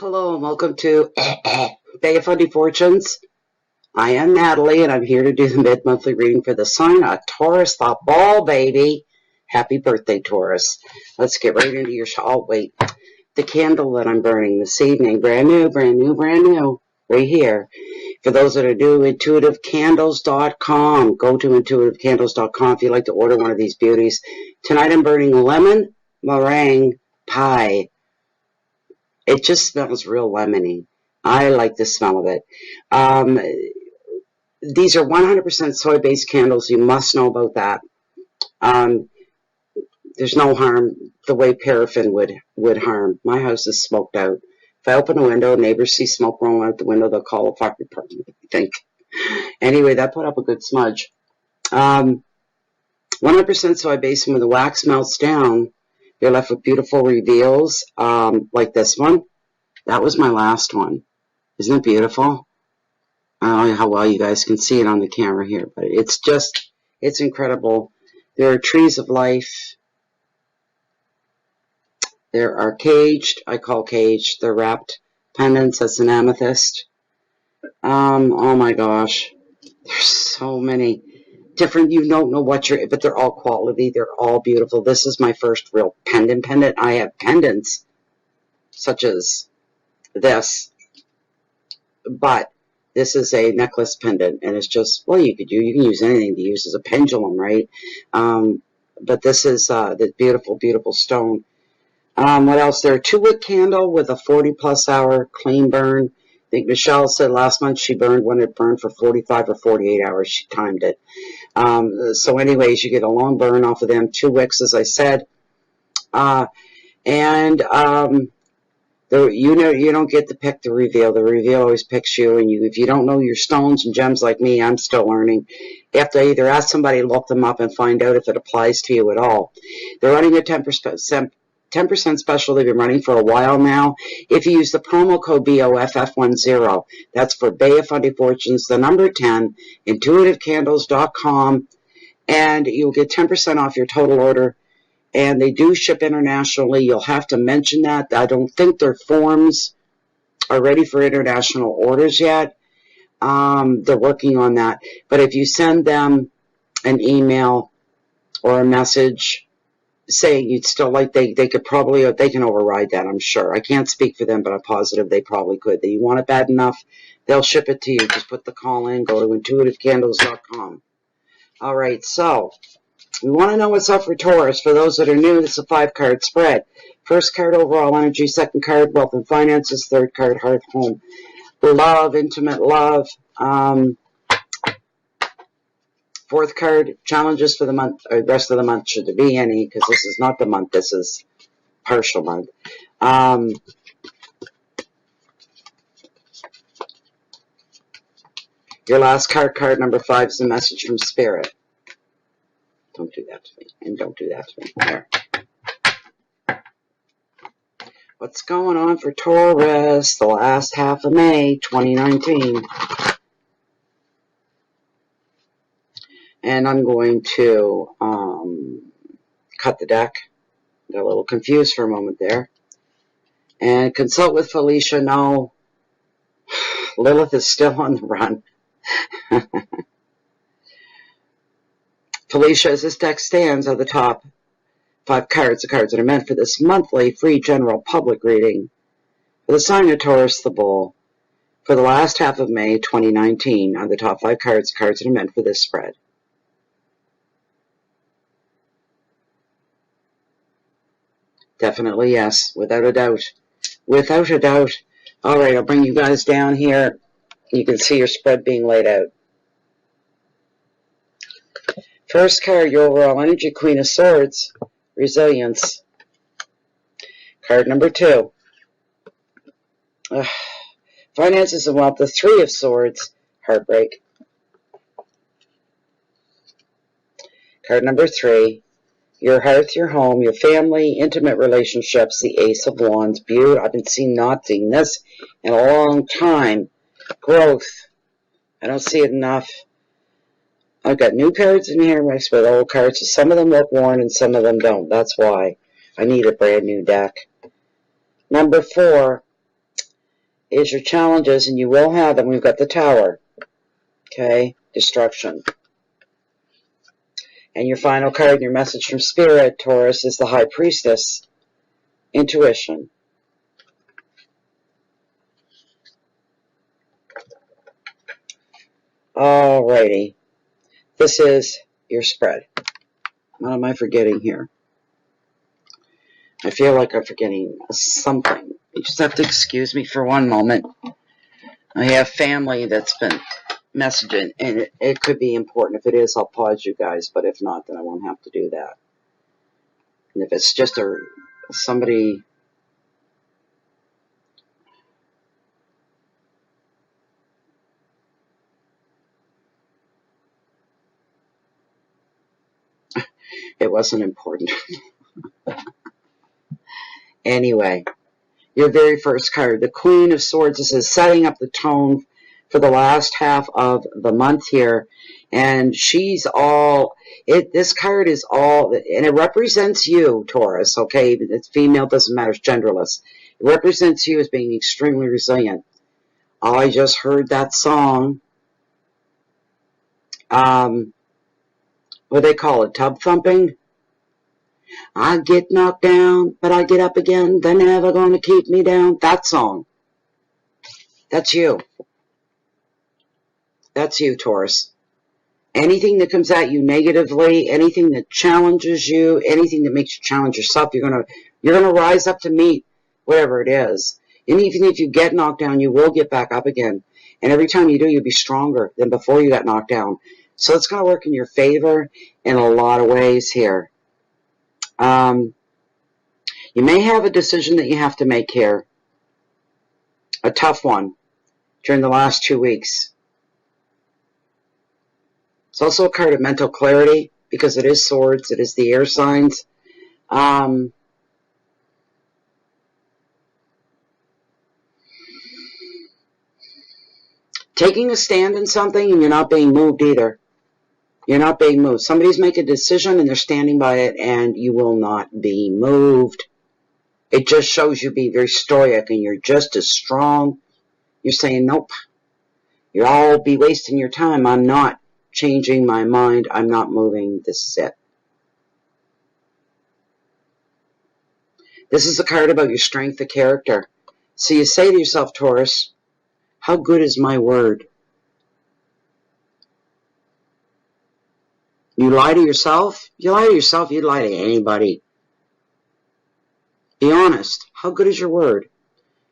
Hello and welcome to Bay of Fundy Fortunes. I am Natalie and I'm here to do the mid-monthly reading for the sign of Taurus, the ball baby. Happy birthday, Taurus. Let's get right into your oh wait. The candle that I'm burning this evening, brand new, right here. For those that are new, intuitivecandles.com. Go to intuitivecandles.com if you'd like to order one of these beauties. Tonight I'm burning lemon meringue pie. It just smells real lemony. I like the smell of it. These are 100% soy-based candles. You must know about that. There's no harm the way paraffin would harm. My house is smoked out. If I open a window, neighbors see smoke rolling out the window, they'll call a fire department, I think. Anyway, that put up a good smudge. 100% soy-based, and when the wax melts down, you're left with beautiful reveals, like this one. That was my last one. Isn't it beautiful? I don't know how well you guys can see it on the camera here, but it's incredible. There are trees of life. There are caged, I call caged, they're wrapped pendants. That's an amethyst. Oh my gosh. There's so many different, you don't know what but they're all quality. They're all beautiful. This is my first real pendant. I have pendants such as this, but this is a necklace pendant, and it's just, well, you can use anything to use as a pendulum, right? But this is the beautiful, beautiful stone. What else? There are 2-wick candle with a 40+ hour clean burn. I think Michelle said last month she burned when it burned for 45 or 48 hours. She timed it. So anyways, you get a long burn off of them. 2 wicks, as I said. You don't get to pick the reveal. The reveal always picks you. And if you don't know your stones and gems like me, I'm still learning. You have to either ask somebody, look them up, and find out if it applies to you at all. They're running a 10% special. They've been running for a while now. If you use the promo code BOFF10, that's for Bay of Fundy Fortunes, the number 10, intuitivecandles.com, and you'll get 10% off your total order. And they do ship internationally. You'll have to mention that. I don't think their forms are ready for international orders yet. They're working on that. But if you send them an email or a message saying you'd still like, they could probably, they can override that, I'm sure. I can't speak for them, but I'm positive they probably could. You want it bad enough, they'll ship it to you. Just put the call in, go to intuitivecandles.com. All right, so we want to know what's up for Taurus. For those that are new, this is a 5-card spread. First card, overall energy. Second card, wealth and finances. Third card, hearth, home, love, intimate love. Fourth card, challenges for the month, or rest of the month, should there be any, because this is not the month, this is partial month. Your last card, card number 5, is a message from Spirit. Don't do that to me, and don't do that to me. There. What's going on for Taurus the last half of May 2019? And I'm going to cut the deck. Got a little confused for a moment there. And consult with Felicia. No, Lilith is still on the run. Felicia, as this deck stands, are the top 5 cards, the cards that are meant for this monthly free general public reading for the sign of Taurus, the bull, for the last half of May 2019, are the top 5 cards, the cards that are meant for this spread. Definitely yes, without a doubt. Without a doubt. All right, I'll bring you guys down here. You can see your spread being laid out. First card, your overall energy, Queen of Swords, resilience. Card number 2. Finances and wealth, the 3 of Swords, heartbreak. Card number 3. Your hearth, your home, your family, intimate relationships, the Ace of Wands. Beautiful. I've been not seeing this in a long time. Growth. I don't see it enough. I've got new cards in here mixed with old cards. Some of them look worn and some of them don't. That's why I need a brand new deck. Number 4. is your challenges, and you will have them. We've got the Tower. Okay? Destruction. And your final card, your message from Spirit, Taurus, is the High Priestess. Intuition. Alrighty. This is your spread. What am I forgetting here? I feel like I'm forgetting something. You just have to excuse me for one moment. I have family that's been messaging, and it could be important. If it is, I'll pause you guys, but if not, then I won't have to do that. And if it's just somebody... It wasn't important. Anyway, your very first card, the Queen of Swords. This is setting up the tone for the last half of the month here. And she's all... This card is all... And it represents you, Taurus, okay? It's female, doesn't matter, it's genderless. It represents you as being extremely resilient. Oh, I just heard that song. What do they call it? Tub thumping? I get knocked down, but I get up again. They're never going to keep me down. That song. That's you. That's you, Taurus. Anything that comes at you negatively, anything that challenges you, anything that makes you challenge yourself, you're gonna rise up to meet whatever it is. And even if you get knocked down, you will get back up again. And every time you do, you'll be stronger than before you got knocked down. So it's going to work in your favor in a lot of ways here. You may have a decision that you have to make here. A tough one during the last 2 weeks. It's also a card of mental clarity because it is swords. It is the air signs. Taking a stand in something and you're not being moved either. You're not being moved. Somebody's making a decision and they're standing by it and you will not be moved. It just shows you being very stoic and you're just as strong. You're saying, nope, you'll all be wasting your time. I'm not changing my mind. I'm not moving. This is it. This is a card about your strength of character. So you say to yourself, Taurus, how good is my word? You lie to yourself? You lie to yourself, you'd lie to anybody. Be honest. How good is your word?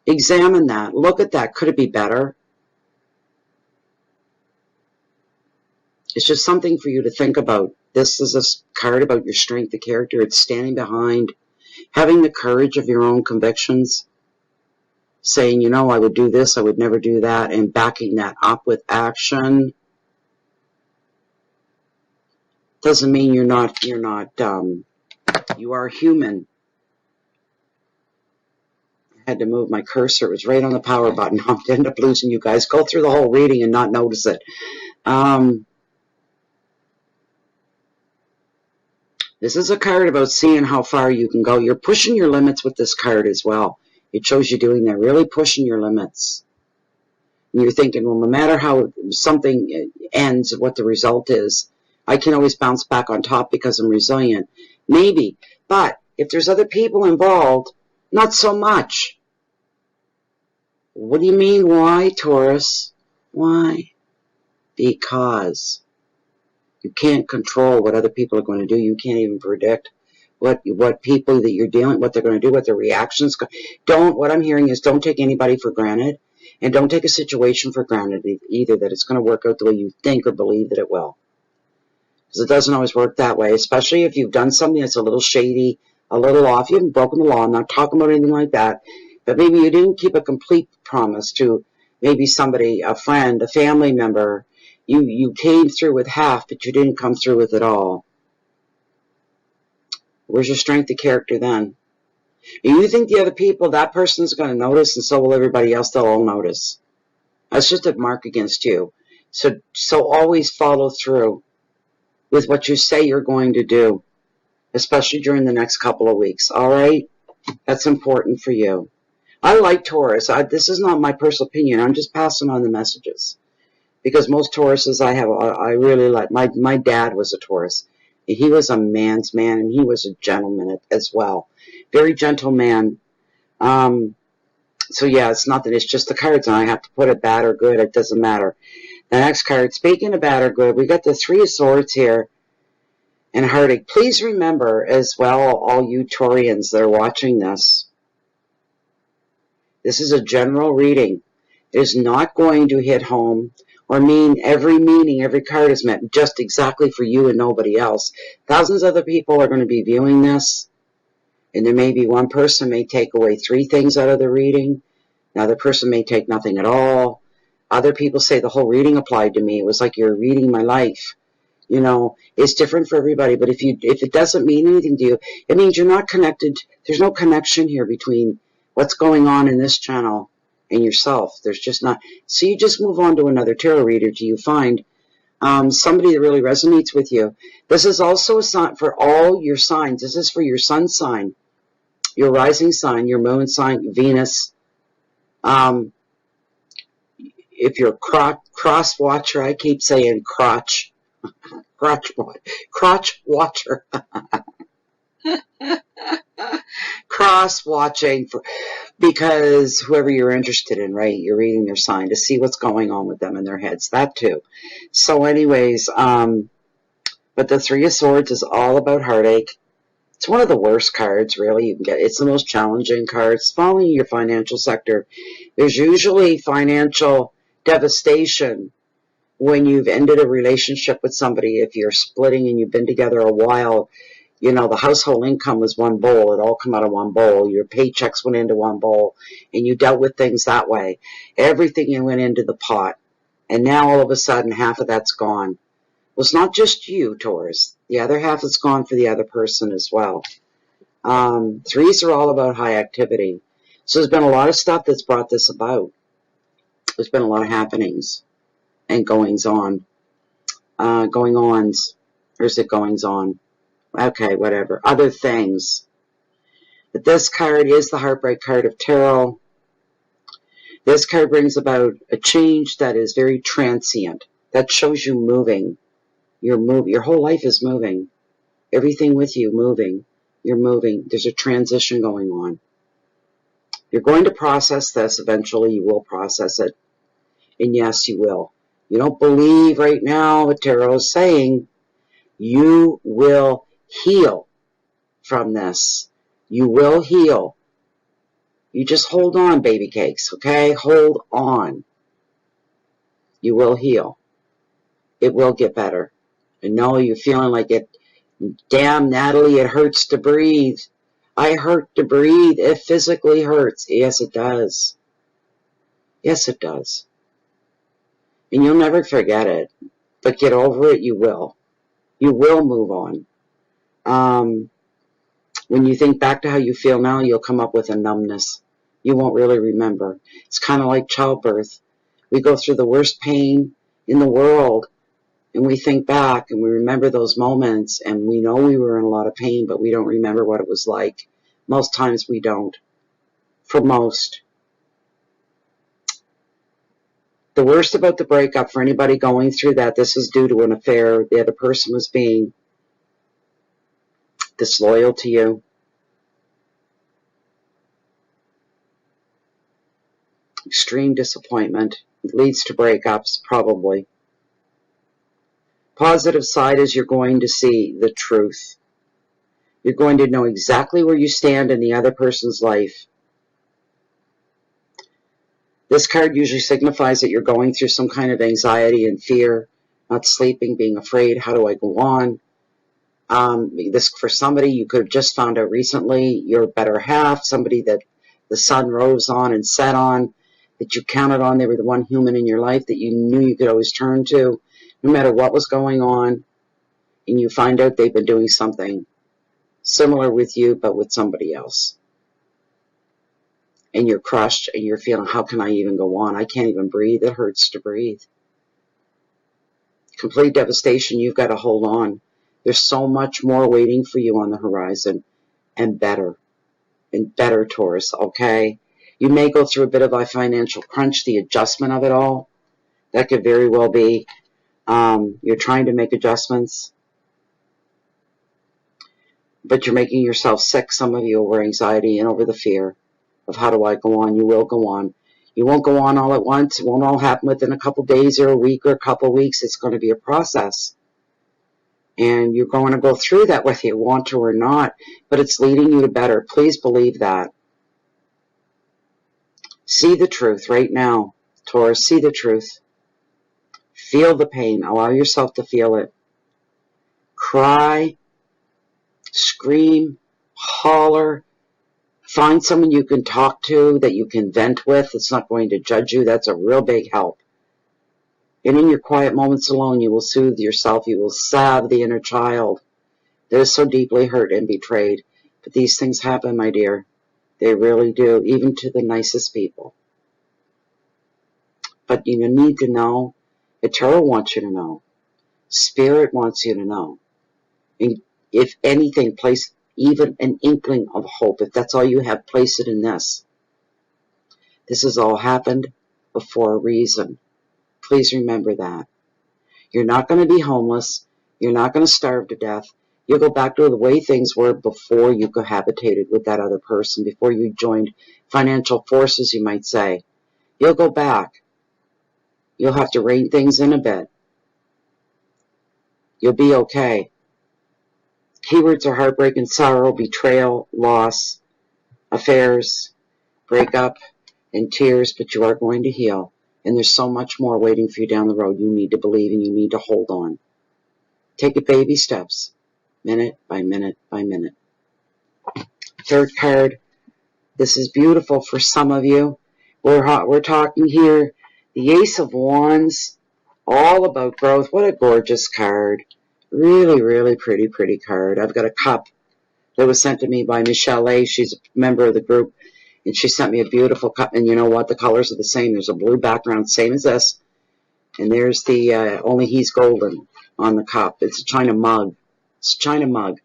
Examine that. Look at that. Could it be better? It's just something for you to think about. This is a card about your strength of character. It's standing behind, having the courage of your own convictions, saying, you know, I would do this, I would never do that, and backing that up with action. Doesn't mean you are human. I had to move my cursor. It was right on the power button. I'd end up losing you guys. Go through the whole reading and not notice it. This is a card about seeing how far you can go. You're pushing your limits with this card as well. It shows you doing that, really pushing your limits. And you're thinking, well, no matter how something ends, what the result is, I can always bounce back on top because I'm resilient. Maybe. But if there's other people involved, not so much. What do you mean, why, Taurus? Why? Because you can't control what other people are going to do. You can't even predict what people that you're dealing, what they're going to do, what their reactions. What I'm hearing is don't take anybody for granted, and don't take a situation for granted either, that it's going to work out the way you think or believe that it will. Because it doesn't always work that way, especially if you've done something that's a little shady, a little off. You haven't broken the law. I'm not talking about anything like that. But maybe you didn't keep a complete promise to maybe somebody, a friend, a family member. You came through with half, but you didn't come through with it all. Where's your strength of character then? And you think the other people, that person's going to notice, and so will everybody else. They'll all notice. That's just a mark against you. So always follow through with what you say you're going to do, especially during the next couple of weeks. All right? That's important for you. I like Taurus. This is not my personal opinion. I'm just passing on the messages. Because most Tauruses I really like. My dad was a Taurus. He was a man's man, and he was a gentleman as well. Very gentle man. So yeah, it's nothing. It's just the cards, and I have to put it bad or good. It doesn't matter. The next card, speaking of bad or good, we got the Three of Swords here and Heartache. Please remember as well, all you Taurians that are watching this, this is a general reading. It is not going to hit home or mean every meaning, every card is meant just exactly for you and nobody else. Thousands of other people are going to be viewing this, and there may be one person may take away 3 things out of the reading. Another person may take nothing at all. Other people say the whole reading applied to me. It was like you're reading my life. You know, it's different for everybody. But if it doesn't mean anything to you, it means you're not connected. There's no connection here between what's going on in this channel and yourself. There's just not. So you just move on to another tarot reader till you find somebody that really resonates with you. This is also a sign for all your signs. This is for your sun sign, your rising sign, your moon sign, Venus. If you're a cross watcher, I keep saying crotch watcher, cross watching, because whoever you're interested in, right? You're reading their sign to see what's going on with them in their heads. That too. So, anyways, but the Three of Swords is all about heartache. It's one of the worst cards, really, you can get. It's the most challenging card. It's following your financial sector. There's usually financial devastation when you've ended a relationship with somebody. If you're splitting and you've been together a while, you know, the household income was one bowl. It all come out of one bowl. Your paychecks went into one bowl, and you dealt with things that way. Everything went into the pot. And now all of a sudden, half of that's gone. Well, it's not just you, Taurus. The other half is gone for the other person as well. Threes are all about high activity. So there's been a lot of stuff that's brought this about. There's been a lot of happenings and goings-on. Going-ons. Or is it goings-on? Okay, whatever. Other things. But this card is the Heartbreak card of tarot. This card brings about a change that is very transient. That shows you moving. Your whole life is moving. Everything with you moving. You're moving. There's a transition going on. You're going to process this. Eventually you will process it. And yes, you will. You don't believe right now what tarot is saying. You will heal from this. You will heal. You just hold on, baby cakes, okay? Hold on. You will heal. It will get better. I know you're feeling like it. Damn, Natalie, it hurts to breathe. I hurt to breathe. It physically hurts. Yes, it does. Yes, it does. And you'll never forget it. But get over it, you will. You will move on. When you think back to how you feel now, you'll come up with a numbness. You won't really remember. It's kind of like childbirth. We go through the worst pain in the world, and we think back, and we remember those moments, and we know we were in a lot of pain, but we don't remember what it was like. Most times we don't. For most. The worst about the breakup, for anybody going through that, this is due to an affair. The other person was being disloyal to you. Extreme disappointment. It leads to breakups, probably. Positive side is you're going to see the truth. You're going to know exactly where you stand in the other person's life. This card usually signifies that you're going through some kind of anxiety and fear, not sleeping, being afraid. How do I go on? This for somebody you could have just found out recently, your better half, somebody that the sun rose on and set on, that you counted on. They were the one human in your life that you knew you could always turn to, no matter what was going on. And you find out they've been doing something similar with you, but with somebody else. And you're crushed, and you're feeling, how can I even go on? I can't even breathe. It hurts to breathe. Complete devastation. You've got to hold on. There's so much more waiting for you on the horizon, and better, Taurus, okay? You may go through a bit of a financial crunch, the adjustment of it all. That could very well be you're trying to make adjustments, but you're making yourself sick, some of you, over anxiety and over the fear of how do I go on. You will go on. You won't go on all at once. It won't all happen within a couple days or a week or a couple weeks. It's going to be a process. And you're going to go through that whether you want to or not, but it's leading you to better. Please believe that. See the truth right now, Taurus. See the truth. Feel the pain. Allow yourself to feel it. Cry, scream, holler. Find someone you can talk to, that you can vent with. It's not going to judge you. That's a real big help. And in your quiet moments alone, you will soothe yourself. You will salve the inner child that is so deeply hurt and betrayed. But these things happen, my dear. They really do, even to the nicest people. But you need to know. The tarot wants you to know. Spirit wants you to know. And if anything, place even an inkling of hope. If that's all you have, place it in this. This has all happened for a reason. Please remember that. You're not going to be homeless. You're not going to starve to death. You'll go back to the way things were before you cohabitated with that other person, before you joined financial forces, you might say. You'll go back. You'll have to rein things in a bit. You'll be okay. Keywords are heartbreak and sorrow, betrayal, loss, affairs, breakup, and tears, but you are going to heal. And there's so much more waiting for you down the road. You need to believe and you need to hold on. Take it baby steps, minute by minute by minute. Third card. This is beautiful for some of you. We're talking here, the Ace of Wands, all about growth. What a gorgeous card. Really, really pretty card. I've got a cup that was sent to me by Michelle A. She's a member of the group, and she sent me a beautiful cup. And you know what? The colors are the same. There's a blue background, same as this. And there's the only he's golden on the cup. It's a China mug. It's a China mug.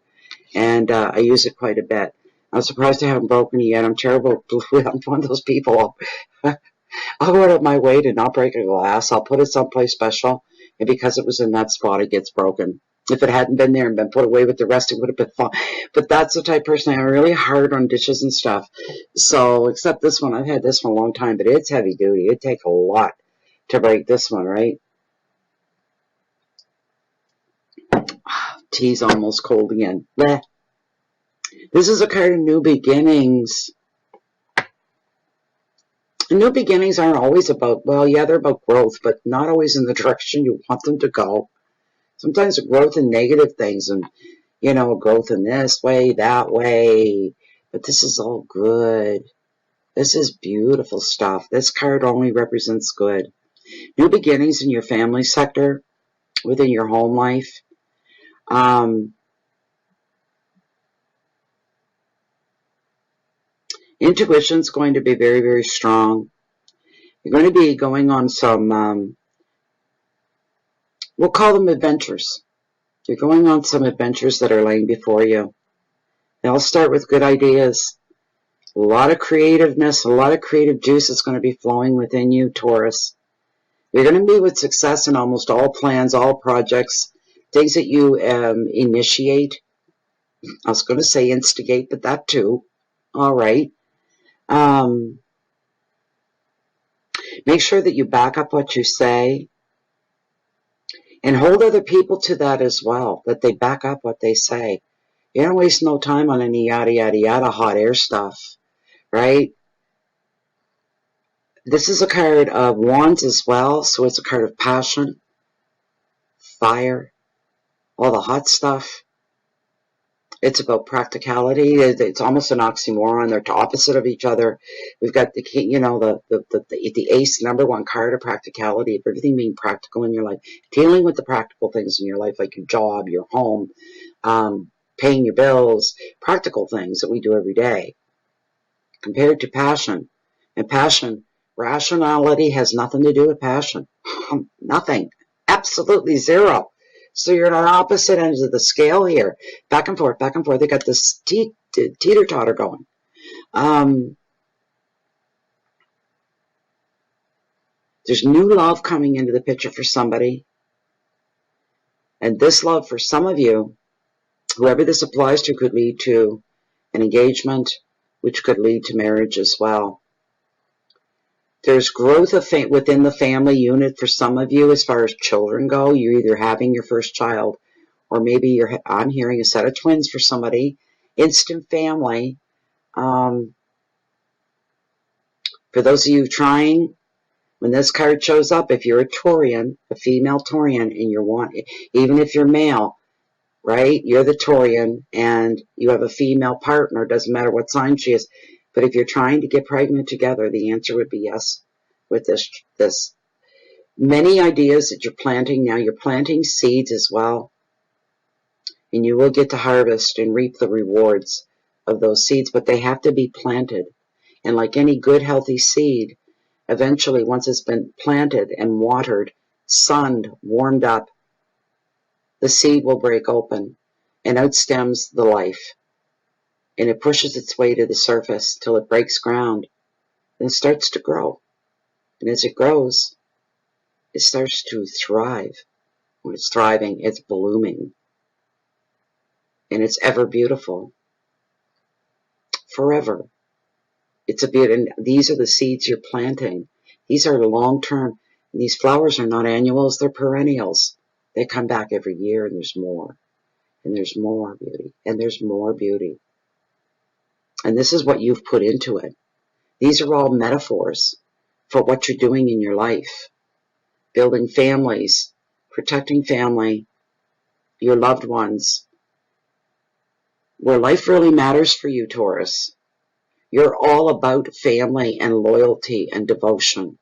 And I use it quite a bit. I'm surprised I haven't broken it yet. I'm terrible. I'm one of those people. I'll go out of my way to not break a glass. I'll put it someplace special. And because it was in that spot, it gets broken. If it hadn't been there and been put away with the rest, it would have been fine. But that's the type of person I am, really hard on dishes and stuff. So, except this one. I've had this one a long time, but it's heavy duty. It takes a lot to break this one, right? Tea's almost cold again. Bleh. This is a card of new beginnings. And new beginnings aren't always about, well, yeah, they're about growth, but not always in the direction you want them to go. Sometimes growth in negative things and, you know, growth in this way, that way. But this is all good. This is beautiful stuff. This card only represents good. New beginnings in your family sector, within your home life. Intuition's going to be very, very strong. You're going to be going on some, we'll call them adventures. You're going on some adventures that are laying before you. They'll start with good ideas. A lot of creativeness, a lot of creative juice is going to be flowing within you, Taurus. You're going to be with success in almost all plans, all projects, things that you initiate. I was going to say instigate, but that too. All right. Make sure that you back up what you say and hold other people to that as well, that they back up what they say. You don't waste no time on any yada, yada, yada hot air stuff, right? This is a card of wands as well, so it's a card of passion, fire, all the hot stuff. It's about practicality. It's almost an oxymoron. They're opposite of each other. We've got the, you know, the ace, #1 card of practicality, of everything being practical in your life, dealing with the practical things in your life, like your job, your home, paying your bills, practical things that we do every day, compared to passion. And passion, rationality has nothing to do with passion. Nothing. Absolutely zero. So you're on opposite ends of the scale here. Back and forth, back and forth. They got this teeter-totter going. There's new love coming into the picture for somebody. And this love for some of you, whoever this applies to, could lead to an engagement, which could lead to marriage as well. There's growth within the family unit for some of you as far as children go. You're either having your first child, or maybe I'm hearing a set of twins for somebody. Instant family. For those of you trying, when this card shows up, if you're a Taurian, a female Taurian, and even if you're male, right? You're the Taurian and you have a female partner, doesn't matter what sign she is. But if you're trying to get pregnant together, the answer would be yes with this. Many ideas that you're planting now, you're planting seeds as well. And you will get to harvest and reap the rewards of those seeds, but they have to be planted. And like any good, healthy seed, eventually, once it's been planted and watered, sunned, warmed up, the seed will break open and out stems the life. And it pushes its way to the surface till it breaks ground and it starts to grow. And as it grows, it starts to thrive. When it's thriving, it's blooming. And it's ever beautiful. Forever. It's a beauty. And these are the seeds you're planting. These are long-term. These flowers are not annuals, they're perennials. They come back every year and there's more. And there's more beauty. And there's more beauty. And this is what you've put into it. These are all metaphors for what you're doing in your life. Building families, protecting family, your loved ones. Where life really matters for you, Taurus. You're all about family and loyalty and devotion.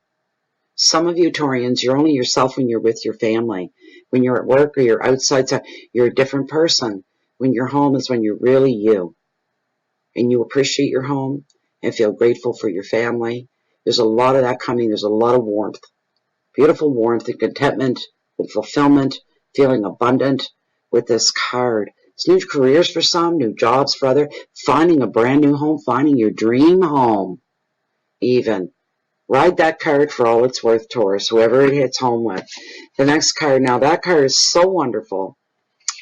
Some of you Taurians, you're only yourself when you're with your family. When you're at work or you're outside, you're a different person. When you're home is when you're really you. And you appreciate your home and feel grateful for your family. There's a lot of that coming. There's a lot of warmth. Beautiful warmth and contentment and fulfillment, feeling abundant with this card. It's new careers for some, new jobs for others, finding a brand new home, finding your dream home even. Ride that card for all it's worth, Taurus, whoever it hits home with. The next card, now that card is so wonderful,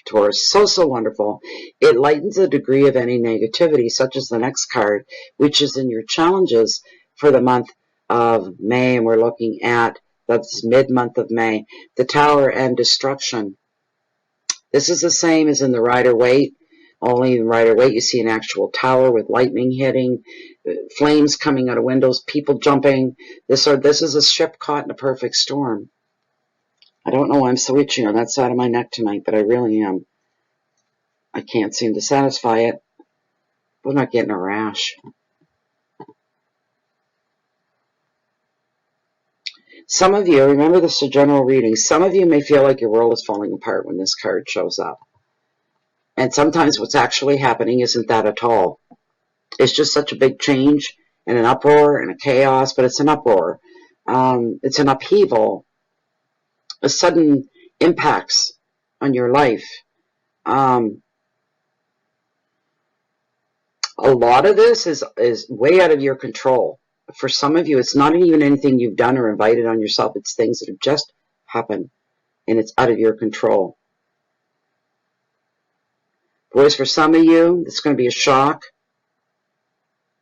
Taurus, so, so wonderful. It lightens the degree of any negativity, such as the next card, which is in your challenges for the month of May, and we're looking at, that's mid-month of May, the Tower and Destruction. This is the same as in the Rider-Waite, only in Rider-Waite you see an actual tower with lightning hitting, flames coming out of windows, people jumping. This is a ship caught in a perfect storm. I don't know why I'm so itchy on that side of my neck tonight, but I really am. I can't seem to satisfy it. I'm not getting a rash. Some of you, remember this is a general reading, some of you may feel like your world is falling apart when this card shows up. And sometimes what's actually happening isn't that at all. It's just such a big change and an uproar and a chaos, but it's an uproar. It's an upheaval, a sudden impacts on your life. A lot of this is way out of your control. For some of you, it's not even anything you've done or invited on yourself. It's things that have just happened, and it's out of your control. Boys, for some of you, it's going to be a shock,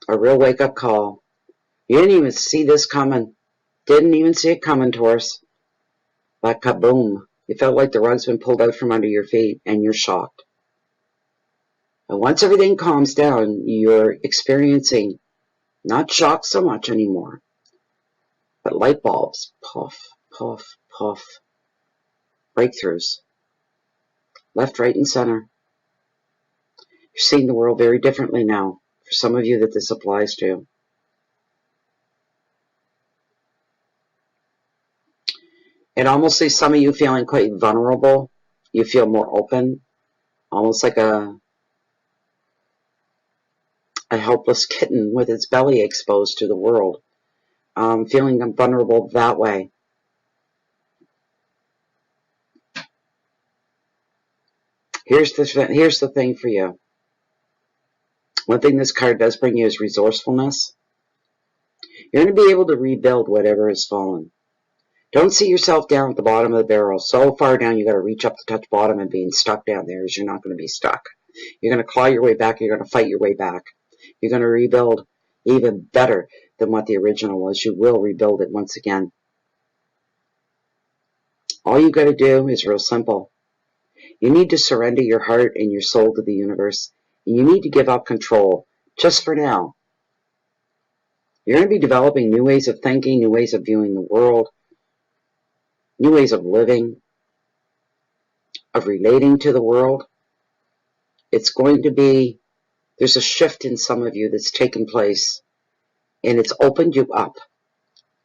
a real wake-up call. You didn't even see this coming. Didn't even see it coming, Taurus. But kaboom. You felt like the rug's been pulled out from under your feet, and you're shocked. And once everything calms down, you're experiencing not shock so much anymore, but light bulbs. Puff, puff, puff. Breakthroughs. Left, right, and center. You're seeing the world very differently now. For some of you that this applies to. It almost leaves some of you feeling quite vulnerable. You feel more open. Almost like a helpless kitten with its belly exposed to the world. Feeling vulnerable that way. Here's the thing for you. One thing this card does bring you is resourcefulness. You're going to be able to rebuild whatever has fallen. Don't see yourself down at the bottom of the barrel, so far down you got to reach up to touch bottom, and being stuck down there is you're not going to be stuck. You're going to claw your way back. You're going to fight your way back. You're going to rebuild even better than what the original was. You will rebuild it once again. All you got to do is real simple. You need to surrender your heart and your soul to the universe. And you need to give up control, just for now. You're going to be developing new ways of thinking, new ways of viewing the world, new ways of living, of relating to the world. It's going to be, there's a shift in some of you that's taken place, and it's opened you up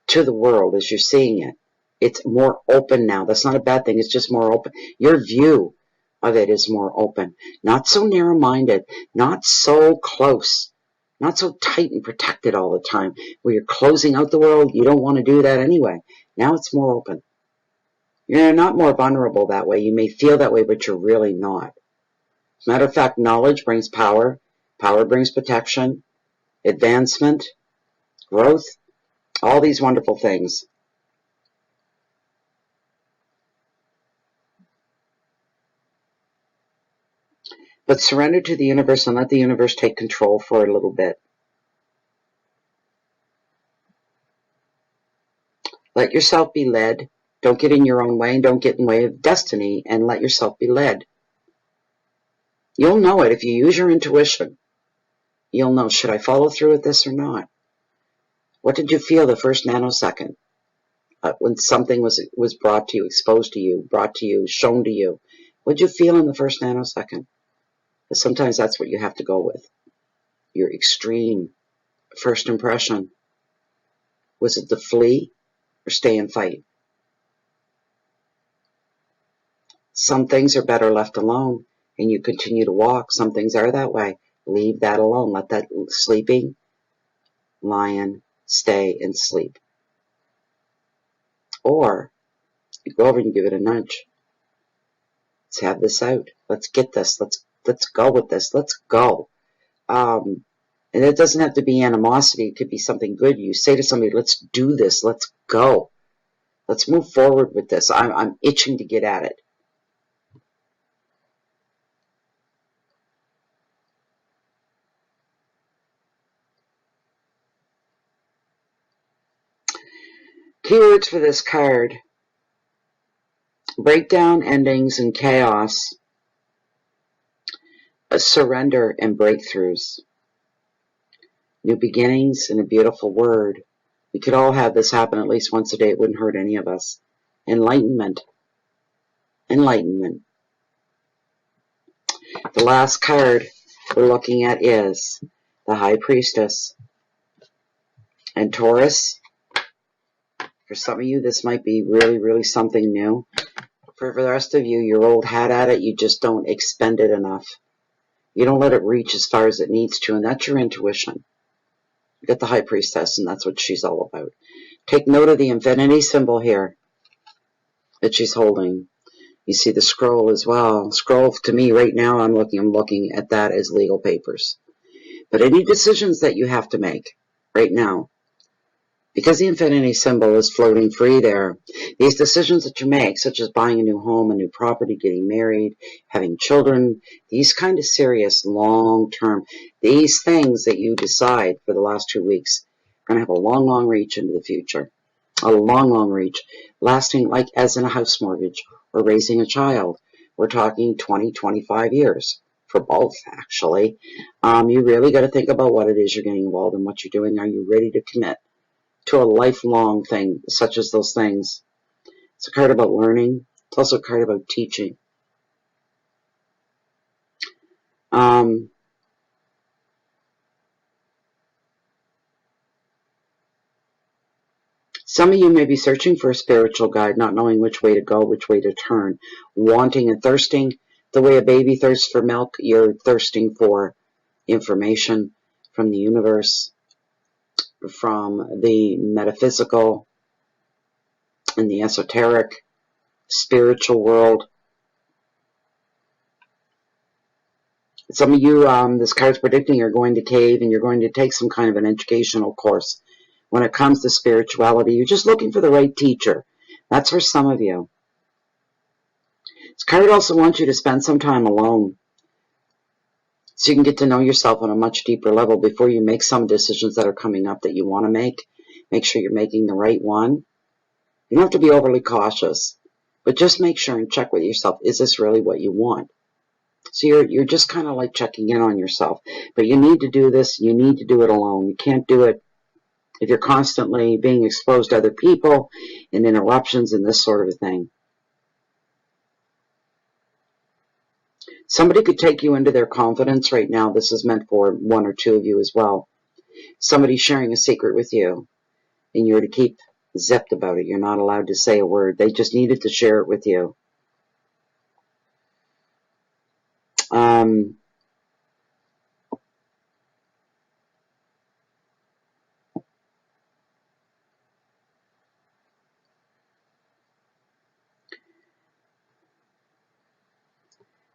to the world as you're seeing it. It's more open now. That's not a bad thing. It's just more open. Your view of it is more open. Not so narrow-minded, not so close, not so tight and protected all the time, where you're closing out the world. You don't want to do that anyway. Now it's more open. You're not more vulnerable that way. You may feel that way, but you're really not. As a matter of fact, knowledge brings power. Power brings protection, advancement, growth, all these wonderful things. But surrender to the universe and let the universe take control for a little bit. Let yourself be led. Don't get in your own way, and don't get in the way of destiny, and let yourself be led. You'll know it if you use your intuition. You'll know, should I follow through with this or not? What did you feel the first nanosecond when something was brought to you, exposed to you, brought to you, shown to you? What did you feel in the first nanosecond? Because sometimes that's what you have to go with. Your extreme first impression. Was it to flee or stay and fight? Some things are better left alone, and you continue to walk. Some things are that way. Leave that alone. Let that sleeping lion stay and sleep. Or you go over and give it a nudge. Let's have this out. Let's get this. Let's go with this. Let's go. And it doesn't have to be animosity. It could be something good. You say to somebody, let's do this. Let's go. Let's move forward with this. I'm itching to get at it. Keywords for this card: breakdown, endings, and chaos, a surrender and breakthroughs, new beginnings, and a beautiful word. We could all have this happen at least once a day. It wouldn't hurt any of us. Enlightenment. Enlightenment. The last card we're looking at is the High Priestess. And Taurus, for some of you, this might be really, really something new. For the rest of you, you're old hat at it. You just don't expend it enough. You don't let it reach as far as it needs to, and that's your intuition. You get the High Priestess, and that's what she's all about. Take note of the infinity symbol here that she's holding. You see the scroll as well. Scroll, to me, right now, I'm looking at that as legal papers. But any decisions that you have to make right now, because the infinity symbol is floating free there, these decisions that you make, such as buying a new home, a new property, getting married, having children, these kind of serious, long-term, these things that you decide for the last 2 weeks are going to have a long, long reach into the future. A long, long reach, lasting like as in a house mortgage or raising a child. We're talking 20, 25 years for both, actually. You really got to think about what it is you're getting involved in, what you're doing. Are you ready to commit to a lifelong thing, such as those things? It's a card about learning. It's also a card about teaching. Some of you may be searching for a spiritual guide, not knowing which way to go, which way to turn, wanting and thirsting. The way a baby thirsts for milk, you're thirsting for information from the universe, from the metaphysical and the esoteric, spiritual world. Some of you, this card's predicting you're going to cave and you're going to take some kind of an educational course. When it comes to spirituality, you're just looking for the right teacher. That's for some of you. This card also wants you to spend some time alone so you can get to know yourself on a much deeper level before you make some decisions that are coming up that you want to make. Make sure you're making the right one. You don't have to be overly cautious, but just make sure and check with yourself. Is this really what you want? So you're just kind of like checking in on yourself. But you need to do this. You need to do it alone. You can't do it if you're constantly being exposed to other people and interruptions and this sort of a thing. Somebody could take you into their confidence right now. This is meant for one or two of you as well. Somebody sharing a secret with you, and you're to keep zipped about it. You're not allowed to say a word. They just needed to share it with you.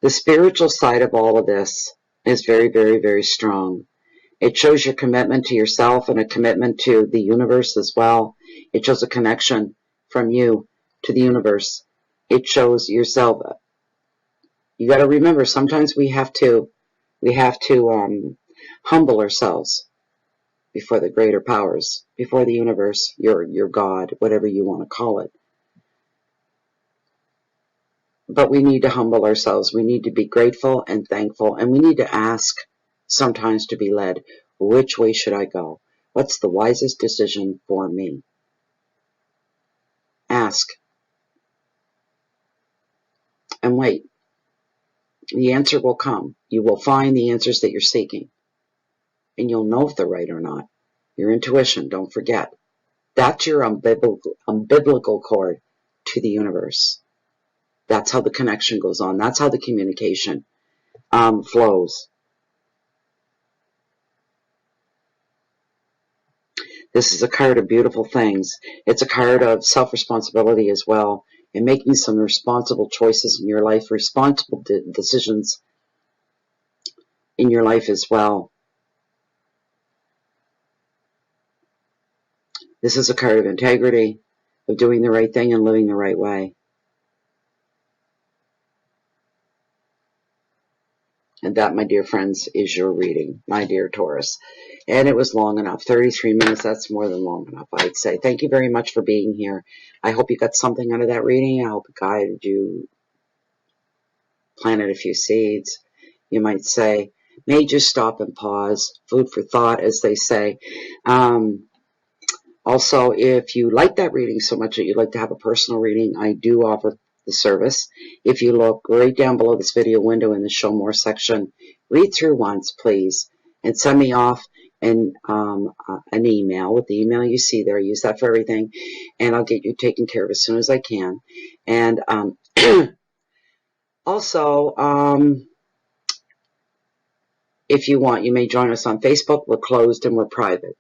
The spiritual side of all of this is very, very, very strong. It shows your commitment to yourself and a commitment to the universe as well. It shows a connection from you to the universe. It shows yourself. You got to remember, sometimes we have to humble ourselves before the greater powers, before the universe, your God, whatever you want to call it. But we need to humble ourselves. We need to be grateful and thankful, and we need to ask sometimes to be led. Which way should I go? What's the wisest decision for me? Ask. And wait. The answer will come. You will find the answers that you're seeking. And you'll know if they're right or not. Your intuition, don't forget. That's your umbilical cord to the universe. That's how the connection goes on. That's how the communication flows. This is a card of beautiful things. It's a card of self-responsibility as well, and making some responsible choices in your life, responsible decisions in your life as well. This is a card of integrity, of doing the right thing and living the right way. And that, my dear friends, is your reading, my dear Taurus. And it was long enough, 33 minutes, that's more than long enough, I'd say. Thank you very much for being here. I hope you got something out of that reading. I hope it guided you, planted a few seeds, you might say. Made you stop and pause, food for thought, as they say. Also, if you like that reading so much that you'd like to have a personal reading, I do offer the service. If you look right down below this video window in the Show More section, read through once, please, and send me off an email with the email you see there. I use that for everything, and I'll get you taken care of as soon as I can. And also, if you want, you may join us on Facebook. We're closed and we're private.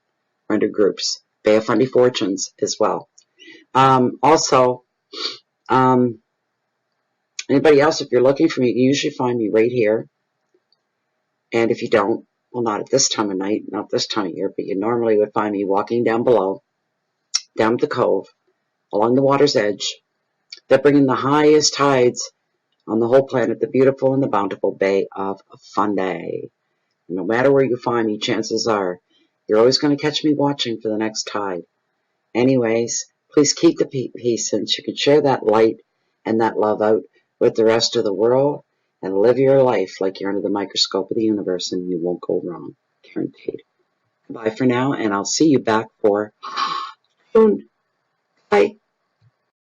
We're under groups. Bay of Fundy Fortunes as well. Also, anybody else, if you're looking for me, you can usually find me right here. And if you don't, well, not at this time of night, not this time of year, but you normally would find me walking down below, down the cove, along the water's edge. They're bringing the highest tides on the whole planet, the beautiful and the bountiful Bay of Fundy. No matter where you find me, chances are you're always going to catch me watching for the next tide. Anyways, please keep the peace, since you can share that light and that love out with the rest of the world and live your life like you're under the microscope of the universe, and you won't go wrong. Guaranteed. Bye for now, and I'll see you back for soon.